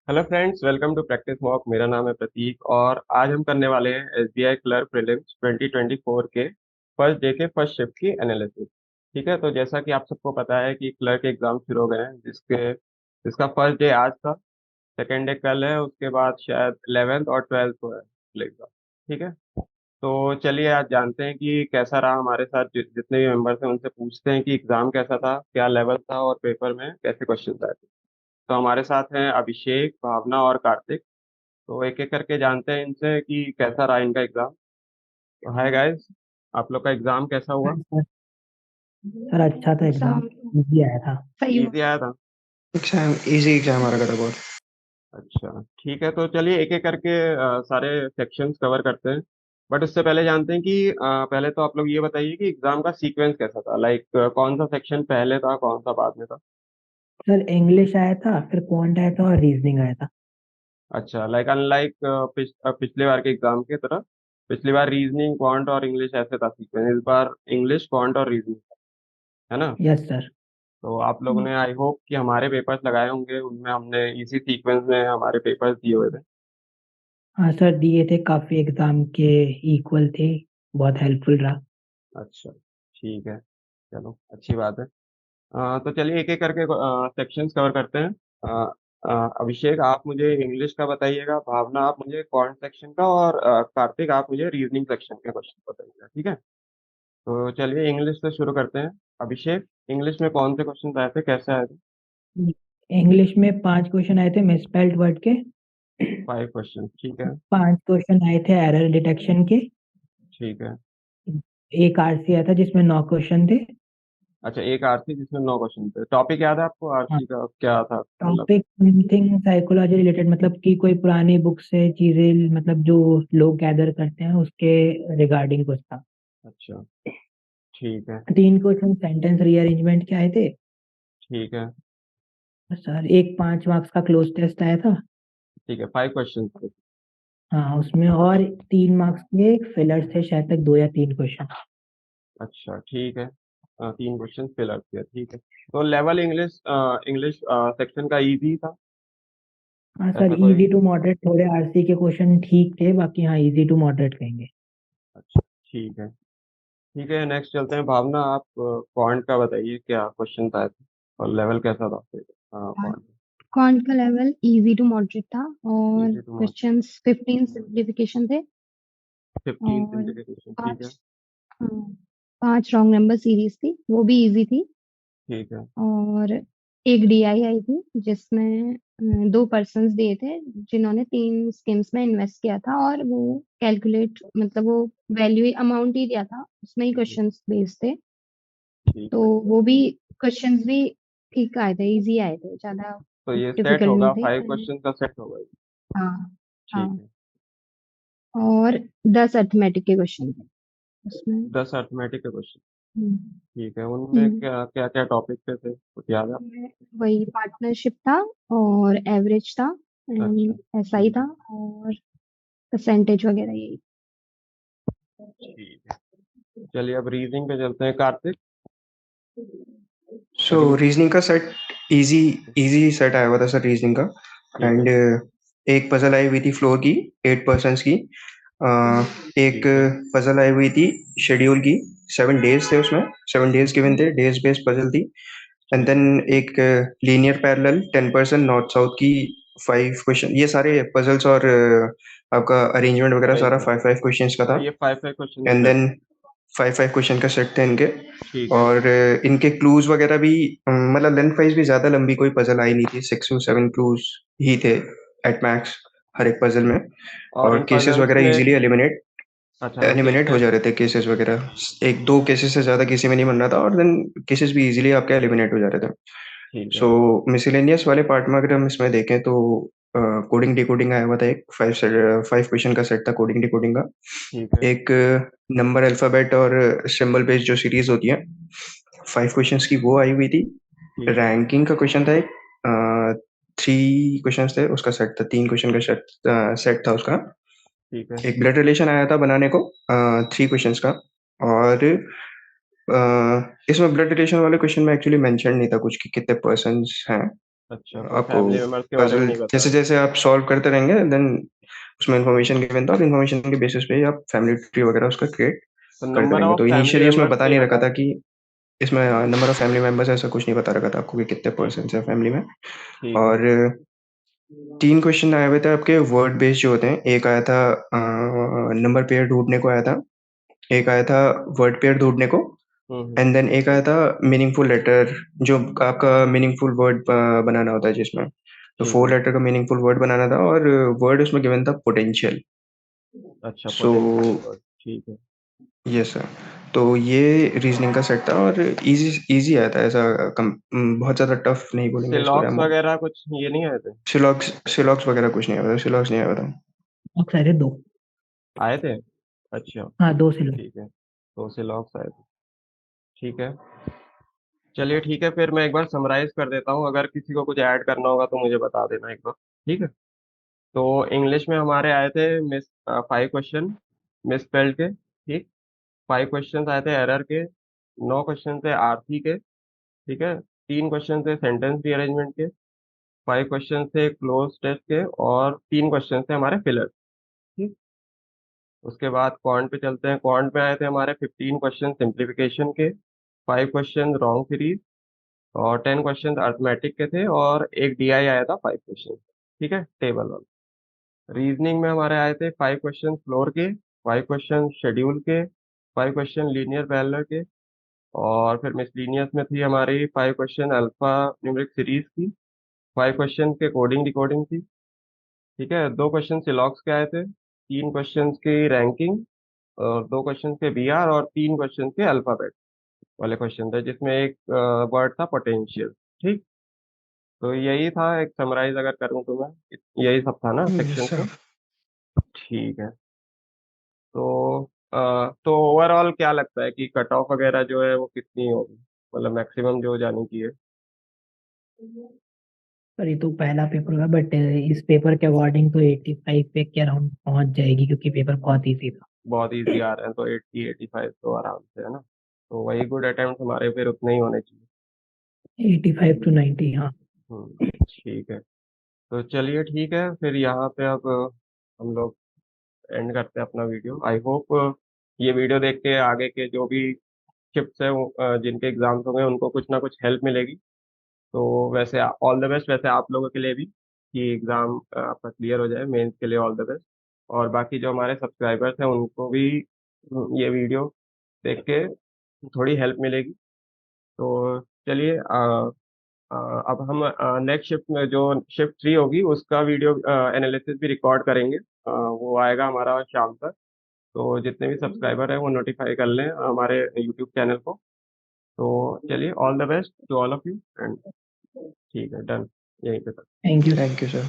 Hello friends, welcome to practice mock. मेरा नाम है प्रतीक और आज हम करने वाले हैं एसबीआई क्लर्क प्रीलिम्स 2024 के फर्स्ट डे के फर्स्ट शिफ्ट की एनालिसिस। ठीक है, तो जैसा कि आप सबको पता है कि क्लर्क एग्जाम शुरू हो गए हैं, जिसका फर्स्ट डे आज था, सेकेंड डे कल है, उसके बाद शायद 11th और 12th को है एग्जाम। ठीक है, तो चलिए आज जानते हैं कि कैसा रहा हमारे साथ। जितने भी मेंबर्स हैं उनसे पूछते हैं कि एग्जाम कैसा था, क्या लेवल था और पेपर में कैसे क्वेश्चन आए थे। तो हमारे साथ हैं अभिषेक, भावना और कार्तिक। तो एक एक करके जानते हैं इनसे कि कैसा रहा इनका एग्जाम। तो हाय गाइस, आप लोग का एग्जाम कैसा हुआ? सर सर अच्छा था एग्जाम। एग्जाम इजी आया था। सही हुआ। इजी आया था? एग्जाम इजी एग्जाम हमारा था बहुत। अच्छा ठीक है, तो चलिए एक एक करके सारे सेक्शंस कवर करते हैं। बट उससे पहले जानते हैं कि पहले तो आप लोग ये बताइए कि एग्जाम का सीक्वेंस कैसा था। लाइक कौन सा सेक्शन पहले था, कौन सा बाद में था? सर इंग्लिश आया था, फिर क्वांट आया था और रीजनिंग आया था। अच्छा, लाइक अनलाइक पिछले बार के एग्जाम की तरह पिछली बार रीजनिंग, क्वांट और इंग्लिश ऐसे था सीक्वेंस। इस बार इंग्लिश, क्वांट और रीजनिंग, है ना? Yes sir. तो आप लोगों ने, आई होप कि हमारे पेपर्स लगाए होंगे, उनमें हमने इसी सीक्वेंस में हमारे पेपर्स दिए हुए थे। हाँ सर, दिए थे, काफी एग्जाम के इक्वल थे। बहुत हेल्पफुल रहा। अच्छा ठीक है, चलो अच्छी बात है। तो चलिए एक एक करके सेक्शंस कवर करते हैं। अ, अभिषेक आप मुझे इंग्लिश का बताइएगा, भावना आप मुझे क्वांट सेक्शन का, और कार्तिक आप मुझे रीजनिंग सेक्शन के क्वेश्चन बताइएगा। ठीक है, तो चलिए इंग्लिश से शुरू करते हैं। अभिषेक, इंग्लिश में कौन से क्वेश्चन आए थे, कैसे आए थे? इंग्लिश में 5 क्वेश्चन आए थे मिसस्पेल्ड वर्ड के। 5 क्वेश्चन, ठीक है। 5 क्वेश्चन आए थे एरर डिटेक्शन के। ठीक है। एक आरसी आया था जिसमें 9 क्वेश्चन थे। अच्छा, एक आरसी जिसमें 9 क्वेश्चन थे। टॉपिक याद है आपको हाँ, आरसी का क्या था, मतलब? टॉपिक समथिंग साइकोलॉजी रिलेटेड, मतलब कि कोई पुरानी बुक से चीजें, मतलब जो लोग गैदर करते हैं उसके रिगार्डिंग कुछ था। अच्छा ठीक है। 3 क्वेश्चन सेंटेंस रीअरेंजमेंट के आए थे। ठीक है। सर एक 5 मार्क्स का क्लोज टेस्ट आया था। ठीक है, 5 क्वेश्चन थे। हाँ, उसमें और 3 मार्क्स के फिलर थे, शायद तक 2 या 3 क्वेश्चन। अच्छा ठीक है, 3 क्वेश्चन फिल किया, ठीक है। तो लेवल इंग्लिश इंग्लिश सेक्शन का इजी था? हाँ सर, ऐसा कोई? इजी टू मॉडरेट, थोड़े आरसी के क्वेश्चन ठीक थे, बाकी हाँ इजी टू मॉडरेट कहेंगे। अच्छा ठीक है। ठीक है, नेक्स्ट चलते हैं। भावना आप क्वांट का बताइए, क्या क्वेश्चन आए थे और लेवल कैसा था फिर? क्वांट क्वांट का लेवल इजी टू मॉडरेट था और easy to moderate. Questions 15 simplification थे 15 और सिंप्लीफिकेशन, ठीक है। 5 5 रॉन्ग नंबर सीरीज थी, वो भी इजी थी। ठीक है। और एक डीआई आई थी जिसमें 2 पर्सन्स दिए थे जिन्होंने 3 स्कीम्स में इन्वेस्ट किया था और वो कैलकुलेट, मतलब वो वैल्यू अमाउंट ही दिया था, उसमें ही जी, क्वेश्चंस बेस्ड थे। ठीक तो है। वो भी क्वेश्चंस भी ठीक आए थे, इजी आए थे, ज्यादा तो ये सेट डिफिकल्ट नहीं होगा, थे। 5 क्वेश्चन का सेट होगा ये। हाँ। ठीक हाँ। है। और 10 अर्थमेटिक के क्वेश्चन थे उसमें। 10 अर्थमेटिक के क्वेश्चन, हम्म, ठीक है। उनमें हम्म, क्या क्या क्या टॉपिक पे थे, कुछ याद है? उसमें वही पार्टनरशिप था और एवरेज था अच्छा एंड एसआई ठीक था है। और परसेंटेज वगैरह यही। ठीक है, चलिए अब रीजनिंग पे चलते हैं। कार्तिक, सो रीज रीजनिंग का सेट इजी इजी सेट आया हुआ था सर रीजनिंग का। ठीक है। एंड एक पजल आई हुई थी फ्लोर की, 8 पर्सन्स की। एक ठीक है। पजल आई हुई थी शेड्यूल की, 7 डेज थे उसमें, 7 डेज गिवन थे, डेज बेस्ड पजल थी। एंड ठीक देन है। एक लीनियर पैरेलल 10% नॉर्थ साउथ की, 5 क्वेश्चन। ये सारे पजल्स और आपका अरेंजमेंट वगैरह सारा अरेंजमेंट, 5 5 क्वेश्चंस का हाँ था। ये 5 5 क्वेश्चन का एंड सेट देन था। 5 5 क्वेश्चन का सेट थे इनके। ठीक है। और इनके क्लूज वगैरह भी मतलब लेंथ वाइज भी ज्यादा लंबी कोई पजल आई नहीं थी, 6 to 7 क्लूज ही थे एट मैक्स हर एक पजल में। और और इन केसेस पजल्स वगैरह में, इजीली एलिमिनेट अच्छा हाँ एलिमिनेट हो केसेस, जा रहे थे, केसेस वगैरह एक दो केसेस से ज्यादा किसी में नहीं बन रहा था, और देन केसेस भी इजीली आपके एलिमिनेट हो जा रहे थे। ठीक है। सो मिसलेनियस वाले पार्ट में अगर हम इसमें देखें तो कोडिंग डिकोडिंग आया हुआ था, एक 5 क्वेश्चन का सेट था कोडिंग डिकोडिंग का। ठीक है। एक नंबर अल्फाबेट और सिंबल बेस्ड जो सीरीज होती है, 5 क्वेश्चंस की, वो आई हुई थी। ठीक है। रैंकिंग का क्वेश्चन था एक, 3 क्वेश्चन थे, उसका सेट था, 3 क्वेश्चन का सेट सेट था उसका। ठीक है। एक ब्लड रिलेशन आया था बनाने को, 3 क्वेश्चंस का। और इसमें ब्लड रिलेशन वाले क्वेश्चन में एक्चुअली मेंशन नहीं था कुछ कि कितने पर्सन्स हैं। अच्छा, तो आपको फैमिली मेंबर्स के बारे में पजल नहीं पता। जैसे जैसे आप सॉल्व करते रहेंगे देन उसमें इन्फॉर्मेशन गिवन था, और इन्फॉर्मेशन के बेसिस पे ही आप फैमिली ट्री वगैरह उसका क्रिएट तो करते नंबर रहेंगे। ऑफ तो फैमिली इनिशियली उसमें मेंबर्स बता नहीं नहीं रखा बता। था कि इसमें नंबर ऑफ फैमिली मेंबर्स ऐसा कुछ नहीं बता रखा था आपको कि कितने ठीक है। पर्सन है फैमिली में। ठीक है। और 3 क्वेश्चन आए हुए थे आपके वर्ड बेस्ड जो होते हैं। एक आया था नंबर पेयर ढूंढने को आया था, एक आया था वर्ड पेयर ढूंढने को, हम्म। एंड देन एक आया था मीनिंगफुल लेटर, जो आपका मीनिंगफुल वर्ड बनाना होता है जिसमें। तो ठीक 4 है। लेटर का मीनिंगफुल वर्ड बनाना था, और वर्ड उसमें गिवन था पोटेंशियल। अच्छा, सो पोटेंशियल वर्ड। ठीक है। Yes sir. तो ये रीजनिंग का सेट था, और इजी इजी आया था ऐसा। बहुत ज़्यादा टफ नहीं बोलेंगे इसको सिलॉक्स रैमो। वगैरह कुछ ये नहीं आए थे? सिलॉक्स सिलॉक्स वगैरह कुछ नहीं आया था, सिलॉक्स नहीं आया था। बॉक्स आए थे 2। आए थे? अच्छा। हाँ 2 सिलो। ठीक है, तो सिलॉक्स आए थे। ठीक है। चलिए ठीक है, फिर मैं एक बार समराइज कर देता हूँ, अगर किसी को कुछ ऐड करना होगा तो मुझे बता देना एक बार। ठीक है। तो इंग्लिश में हमारे आए थे 5 क्वेश्चन मिस स्पेल्ड के। ठीक। 5 क्वेश्चन आए थे एरर के। 9 क्वेश्चन थे आरसी के। ठीक है। 3 क्वेश्चन थे सेंटेंस रीअरेंजमेंट के। 5 क्वेश्चन थे क्लोज टेस्ट के, और 3 क्वेश्चन थे हमारे फिलर। ठीक। उसके बाद क्वांट पे चलते हैं। क्वांट में आए थे हमारे 15 क्वेश्चन सिंप्लीफिकेशन के। 5 क्वेश्चन रॉन्ग सीरीज, और 10 क्वेश्चन अर्थमेटिक के थे, और एक डीआई आया था 5 क्वेश्चन। ठीक है, टेबल वाला। रीजनिंग में हमारे आए थे 5 क्वेश्चन फ्लोर के, 5 क्वेश्चन शेड्यूल के, 5 क्वेश्चन लीनियर पैरेलल के, और फिर मिसलीनियस में थी हमारी 5 क्वेश्चन अल्फा न्यूमेरिक सीरीज की। 5 क्वेश्चन के कोडिंग डिकोडिंग थी। ठीक है। 2 क्वेश्चन सिलॉक्स के आए थे। 3 क्वेश्चन की रैंकिंग, और 2 क्वेश्चन के बीआर, और 3 क्वेश्चन के अल्फाबेट वाले क्वेश्चन थे, जिसमें एक वर्ड था पोटेंशियल। ठीक। तो यही था, एक समराइज अगर करूँ तो मैं, यही सब था ना यस सेक्शन सर। में। ठीक है। तो तो ओवरऑल क्या लगता है कि कट ऑफ वगैरह जो है वो कितनी होगी, मतलब मैक्सिमम जो जानी चाहिए? पर ये तो पहला पेपर होगा, बट इस पेपर के अकॉर्डिंग तो 85 पे के अराउंड पहुंच जाएगी, क्योंकि पेपर बहुत इजी था। बहुत इजी आ रहे हैं तो 80-85 तो आराम से है ना। तो वही गुड अटेम्प्ट हमारे फिर उतने ही होने चाहिए। 85 to 90, हाँ। ठीक है। तो चलिए ठीक है, फिर यहाँ पे अब हम लोग एंड करते हैं अपना वीडियो। आई होप ये वीडियो देख के आगे के जो भी शिफ्ट्स है जिनके एग्जाम्स होंगे उनको कुछ ना कुछ हेल्प मिलेगी। तो वैसे ऑल द बेस्ट वैसे आप लोगों के लिए भी, कि एग्ज़ाम आपका क्लियर हो जाए, मेंस के लिए ऑल द बेस्ट। और बाकी जो हमारे सब्सक्राइबर्स हैं उनको भी ये वीडियो देख के थोड़ी हेल्प मिलेगी। तो चलिए अब हम नेक्स्ट शिफ्ट में जो शिफ्ट 3 होगी उसका वीडियो एनालिसिस भी रिकॉर्ड करेंगे। वो आएगा हमारा शाम तक। तो जितने भी सब्सक्राइबर हैं वो नोटिफाई कर लें हमारे यूट्यूब चैनल को। तो चलिए, all the best to all of you, and ठीक है, डन, यहीं पे तक। Thank you. Thank you sir.